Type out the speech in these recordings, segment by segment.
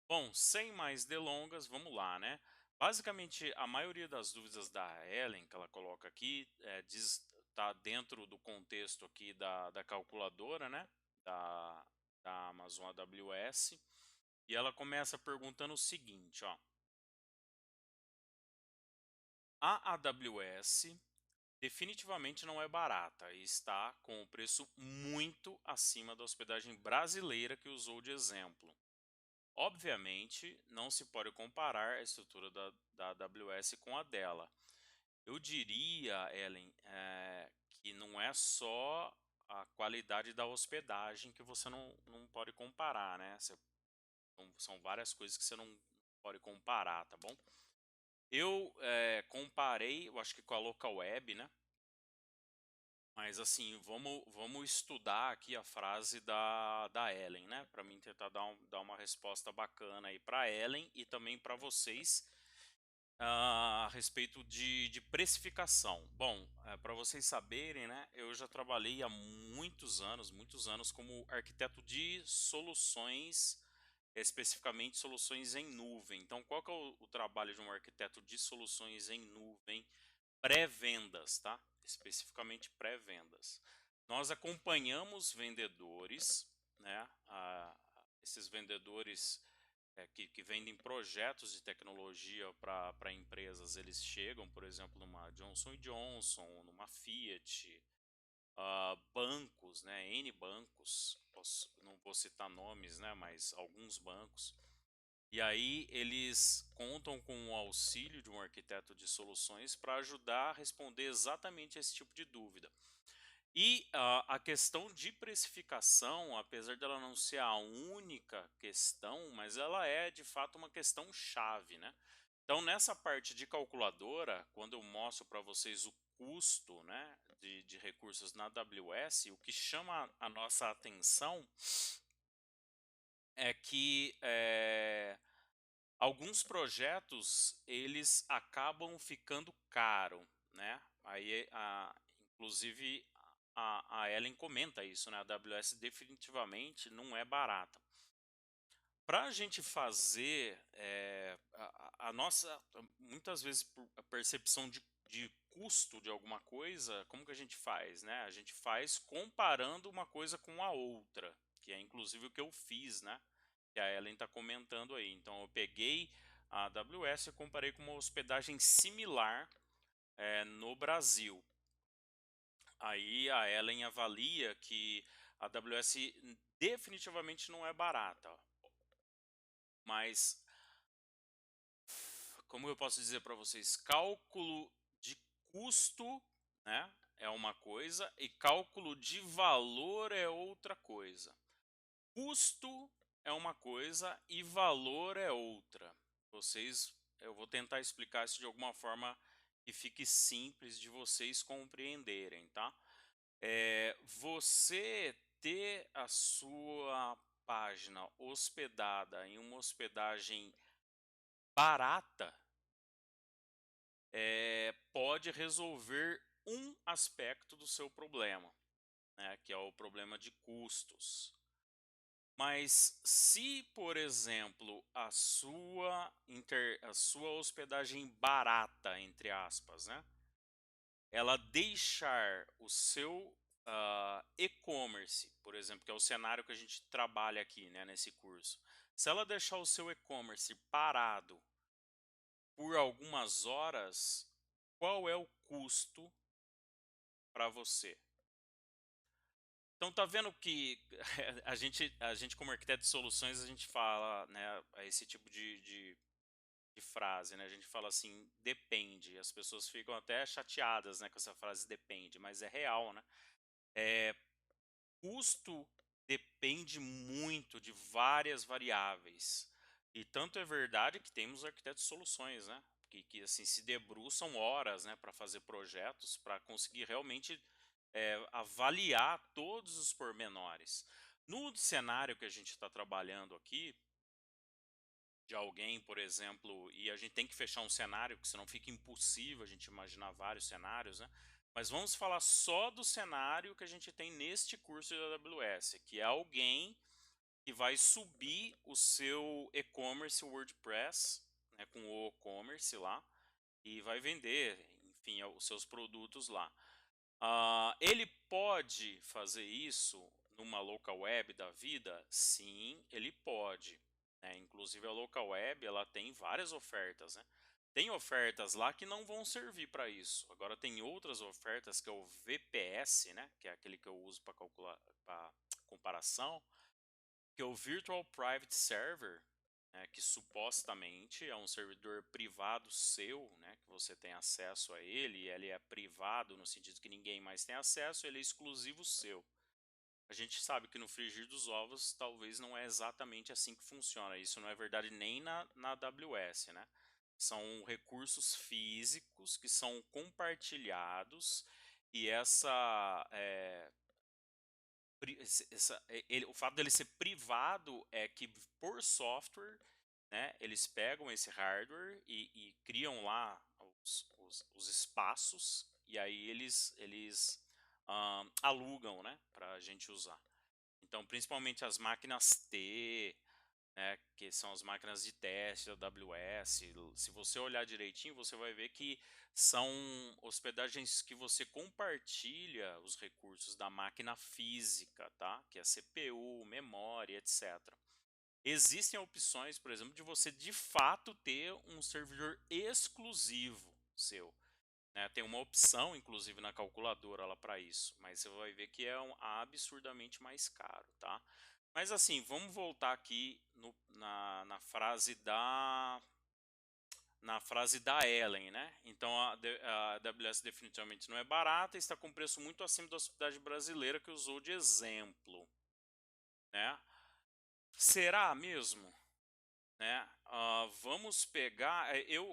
Bom, sem mais delongas, vamos lá, né? Basicamente, a maioria das dúvidas da Ellen que ela coloca aqui tá dentro do contexto aqui da calculadora, né? Da, da Amazon AWS. E ela começa perguntando o seguinte, ó. A AWS definitivamente não é barata e está com o preço muito acima da hospedagem brasileira que usou de exemplo. Obviamente, não se pode comparar a estrutura da AWS com a dela. Eu diria, Ellen, que não é só a qualidade da hospedagem que você não pode comparar, né? São várias coisas que você não pode comparar, tá bom? Eu comparei, eu acho que com a local web, né? Mas assim, vamos estudar aqui a frase da Ellen, né? Para mim tentar dar uma resposta bacana aí para Ellen e também para vocês a respeito de precificação. Bom, para vocês saberem, né? Eu já trabalhei há muitos anos como arquiteto de soluções, especificamente soluções em nuvem. Então, qual que é o trabalho de um arquiteto de soluções em nuvem? Pré-vendas, tá? Especificamente pré-vendas. Nós acompanhamos vendedores, né? Esses vendedores que vendem projetos de tecnologia para empresas, eles chegam, por exemplo, numa Johnson Johnson, numa Fiat, bancos, né? N bancos, não vou citar nomes, né? Mas alguns bancos. E aí eles contam com o auxílio de um arquiteto de soluções para ajudar a responder exatamente esse tipo de dúvida. E a questão de precificação, apesar dela não ser a única questão, mas ela é de fato uma questão chave, né? Então nessa parte de calculadora, quando eu mostro para vocês o custo, né, de recursos na AWS, o que chama a nossa atenção é que alguns projetos eles acabam ficando caro, né? Aí, inclusive a Ellen comenta isso, né? A AWS definitivamente não é barata. Para a gente fazer a nossa, muitas vezes a percepção de custo de alguma coisa, como que a gente faz, né? A gente faz comparando uma coisa com a outra, que é inclusive o que eu fiz, né? Que a Ellen está comentando aí. Então eu peguei a AWS e comparei com uma hospedagem similar no Brasil. Aí a Ellen avalia que a AWS definitivamente não é barata, mas como eu posso dizer para vocês, cálculo de custo, né, é uma coisa e cálculo de valor é outra coisa. Custo é uma coisa e valor é outra. Eu vou tentar explicar isso de alguma forma que fique simples de vocês compreenderem, tá? Você ter a sua página hospedada em uma hospedagem barata pode resolver um aspecto do seu problema, né, que é o problema de custos. Mas se, por exemplo, a sua hospedagem barata, entre aspas, né, ela deixar o seu e-commerce, por exemplo, que é o cenário que a gente trabalha aqui, né, nesse curso, se ela deixar o seu e-commerce parado por algumas horas, qual é o custo para você? Então tá vendo que a gente como arquiteto de soluções, a gente fala, né, esse tipo de frase, né? A gente fala assim, depende. As pessoas ficam até chateadas, né, com essa frase depende, mas é real, né? Custo depende muito de várias variáveis. E tanto é verdade que temos arquitetos de soluções, né? Que assim se debruçam horas, né, para fazer projetos, para conseguir realmente avaliar todos os pormenores. No cenário que a gente está trabalhando aqui, de alguém, por exemplo, e a gente tem que fechar um cenário, porque senão fica impossível a gente imaginar vários cenários, né? Mas vamos falar só do cenário que a gente tem neste curso de AWS, que é alguém e vai subir o seu e-commerce WordPress, né, com o e-commerce lá, e vai vender, enfim, os seus produtos lá. Ele pode fazer isso numa local web da vida? Sim, ele pode, né? Inclusive a local web ela tem várias ofertas, né? Tem ofertas lá que não vão servir para isso. Agora tem outras ofertas que é o VPS, né? Que é aquele que eu uso para calcular, para comparação, que é o Virtual Private Server, né, que supostamente é um servidor privado seu, né, que você tem acesso a ele, e ele é privado no sentido que ninguém mais tem acesso, ele é exclusivo seu. A gente sabe que no frigir dos ovos talvez não é exatamente assim que funciona. Isso não é verdade nem na AWS, né? São recursos físicos que são compartilhados e o fato dele ser privado é que por software, né, eles pegam esse hardware e criam lá os espaços e aí eles alugam, né, para a gente usar. Então, principalmente as máquinas T, né, que são as máquinas de teste da AWS. Se você olhar direitinho, você vai ver que são hospedagens que você compartilha os recursos da máquina física, tá? Que é CPU, memória, etc. Existem opções, por exemplo, de você de fato ter um servidor exclusivo seu, né? Tem uma opção, inclusive, na calculadora lá para isso, mas você vai ver que é absurdamente mais caro, tá? Mas assim, vamos voltar aqui na frase da Ellen, né? Então a AWS definitivamente não é barata e está com preço muito acima da hospedagem brasileira que usou de exemplo, né? Será mesmo? Né? Vamos pegar.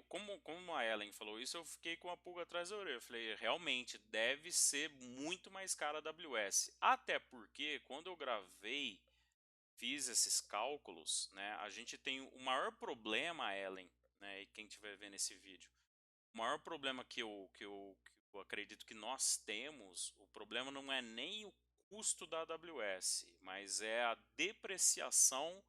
Como a Ellen falou isso, eu fiquei com a pulga atrás da orelha. Eu falei, realmente deve ser muito mais cara a AWS. Até porque quando eu gravei, fiz esses cálculos, né? A gente tem o maior problema, Ellen, né? E quem estiver vendo esse vídeo, o maior problema que eu acredito que nós temos, o problema não é nem o custo da AWS, mas é a depreciação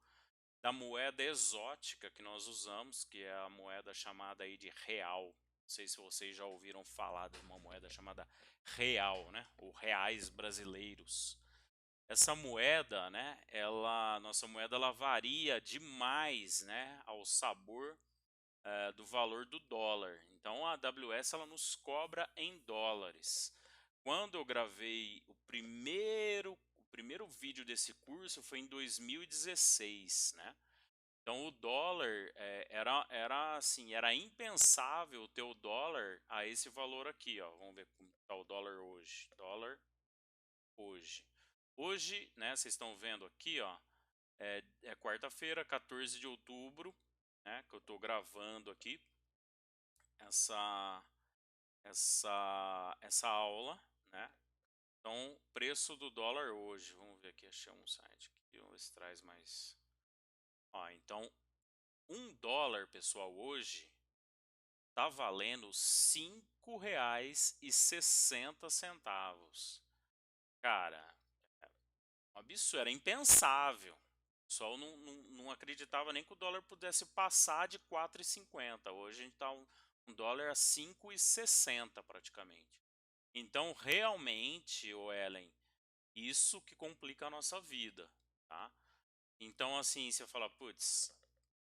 da moeda exótica que nós usamos, que é a moeda chamada aí de real. Não sei se vocês já ouviram falar de uma moeda chamada real, né? Ou reais brasileiros. Essa moeda, né? Nossa moeda, ela varia demais, né? Ao sabor do valor do dólar. Então a AWS ela nos cobra em dólares. Quando eu gravei o primeiro vídeo desse curso foi em 2016, né? Então o dólar era assim, era impensável ter o dólar a esse valor aqui, ó. Vamos ver como está o dólar hoje. Dólar hoje. Hoje, né, vocês estão vendo aqui, ó, é quarta-feira, 14 de outubro, né, que eu estou gravando aqui essa essa aula, né? Então, preço do dólar hoje. Vamos ver aqui, achei um site aqui, vamos ver se traz mais. Ó, então, $1, pessoal, hoje tá valendo R$ 5,60. Cara, um absurdo, era impensável. O pessoal não acreditava nem que o dólar pudesse passar de 4,50. Hoje a gente tá um dólar a 5,60 praticamente. Então, realmente, o Ellen, isso que complica a nossa vida, tá? Então, assim, você fala, putz,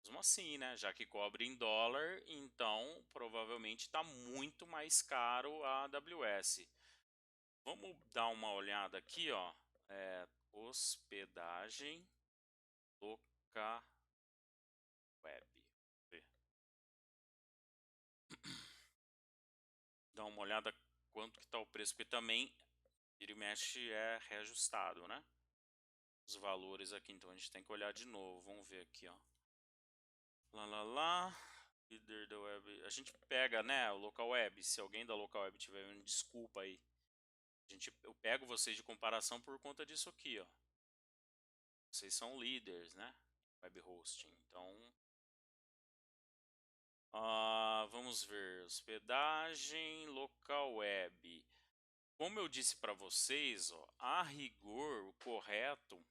mesmo assim, né? Já que cobre em dólar, então provavelmente está muito mais caro a AWS. Vamos dar uma olhada aqui, ó. Hospedagem local web. Dá uma olhada quanto que está o preço, porque também vira e mexe é reajustado, né? Os valores aqui, então a gente tem que olhar de novo. Vamos ver aqui, ó. Lá, lá, lá. Líder da web. A gente pega, né, o local web. Se alguém da local web tiver vendo, desculpa aí. Eu pego vocês de comparação por conta disso aqui, ó. Vocês são líderes, né? Web hosting. Então, vamos ver. Hospedagem local web. Como eu disse para vocês, ó, a rigor, o correto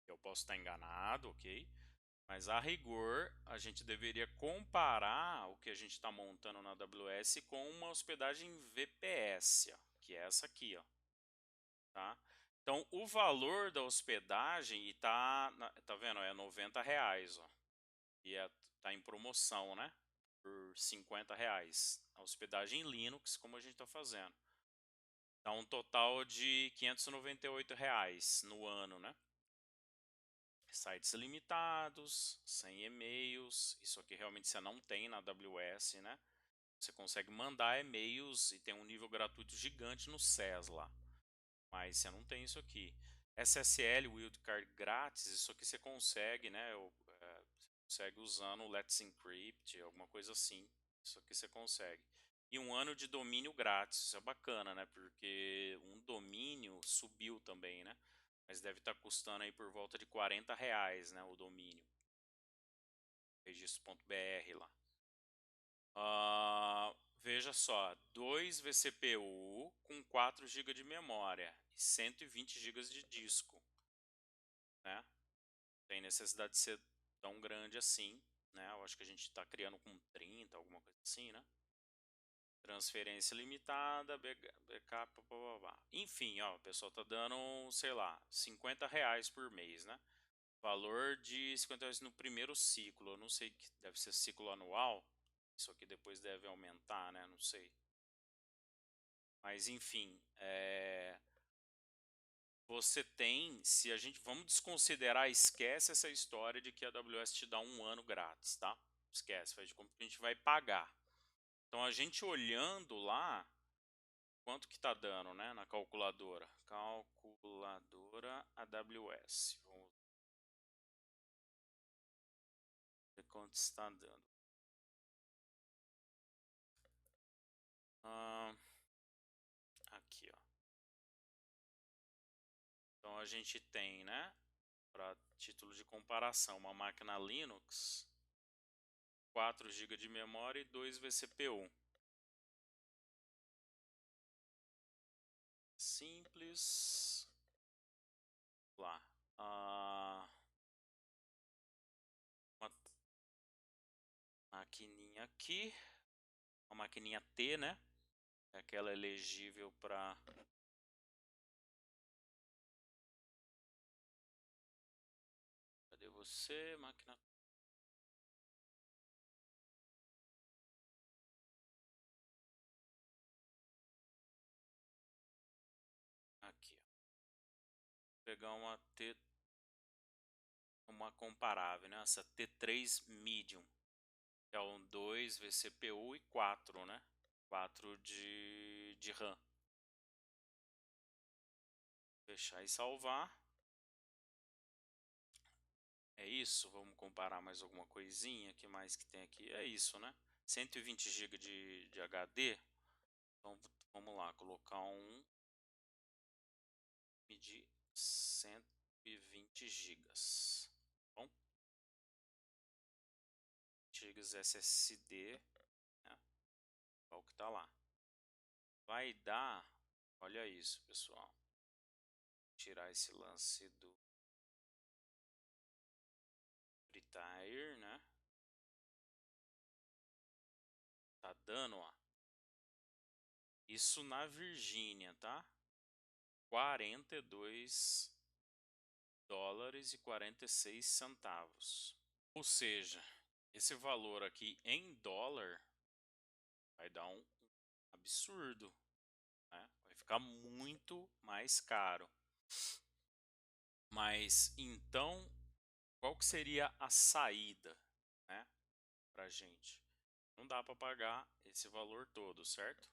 Eu posso estar enganado, ok? Mas a rigor, a gente deveria comparar o que a gente está montando na AWS com uma hospedagem VPS, ó, que é essa aqui, ó, tá? Então, o valor da hospedagem, e tá vendo, é R$ 90, ó, e tá em promoção, né? Por R$ 50. A hospedagem Linux, como a gente está fazendo. Dá um total de R$ 598 no ano, né? Sites limitados, sem e-mails, isso aqui realmente você não tem na AWS, né? Você consegue mandar e-mails e tem um nível gratuito gigante no SES lá, mas você não tem isso aqui. SSL, Wildcard grátis, isso aqui você consegue, né? Você consegue usando o Let's Encrypt, alguma coisa assim. Isso aqui você consegue. E um ano de domínio grátis, isso é bacana, né? Porque um domínio subiu também, né? Mas deve estar custando aí por volta de R$ 40, né? O domínio. Registro.br lá. Veja só, 2 vCPU com 4 GB de memória e 120 GB de disco, né? Tem necessidade de ser tão grande assim, né? Eu acho que a gente está criando com 30, alguma coisa assim, né? Transferência limitada, backup, blá, blá, blá. Enfim, ó, o pessoal tá dando, sei lá, R$ 50 por mês, né? Valor de R$ 50 no primeiro ciclo. Eu não sei, que deve ser ciclo anual. Isso aqui depois deve aumentar, né? Não sei. Mas enfim, você tem, se a gente, vamos desconsiderar, esquece essa história de que a AWS te dá um ano grátis, tá? Esquece, faz de conta que a gente vai pagar. Então a gente olhando lá, quanto que tá dando, né, na calculadora? Calculadora AWS. Vamos ver quanto está dando. Aqui, ó. Então a gente tem, né, para título de comparação, uma máquina Linux, 4 GB de memória e 2 vCPU. Simples. Lá. Uma maquininha aqui. Uma maquininha T, né? É aquela elegível para... Cadê você? Máquina... Aqui, ó. Vou pegar uma T... Uma comparável, né? Essa T3 Medium. Que é um 2 vCPU e 4, né? 4 de RAM. Fechar e salvar. É isso, vamos comparar mais alguma coisinha, que mais que tem aqui? É isso, né? 120 GB de HD. Então vamos lá, colocar um de 120 GB. Bom, GB SSD, né? Qual que tá lá? Vai dar, olha isso, pessoal. Tirar esse lance do retire, né? Tá dando, ó. Isso na Virgínia, tá? $42,46. Ou seja, esse valor aqui em dólar vai dar um absurdo, né? Vai ficar muito mais caro. Mas então, qual que seria a saída, né, pra gente? Não dá para pagar esse valor todo, certo?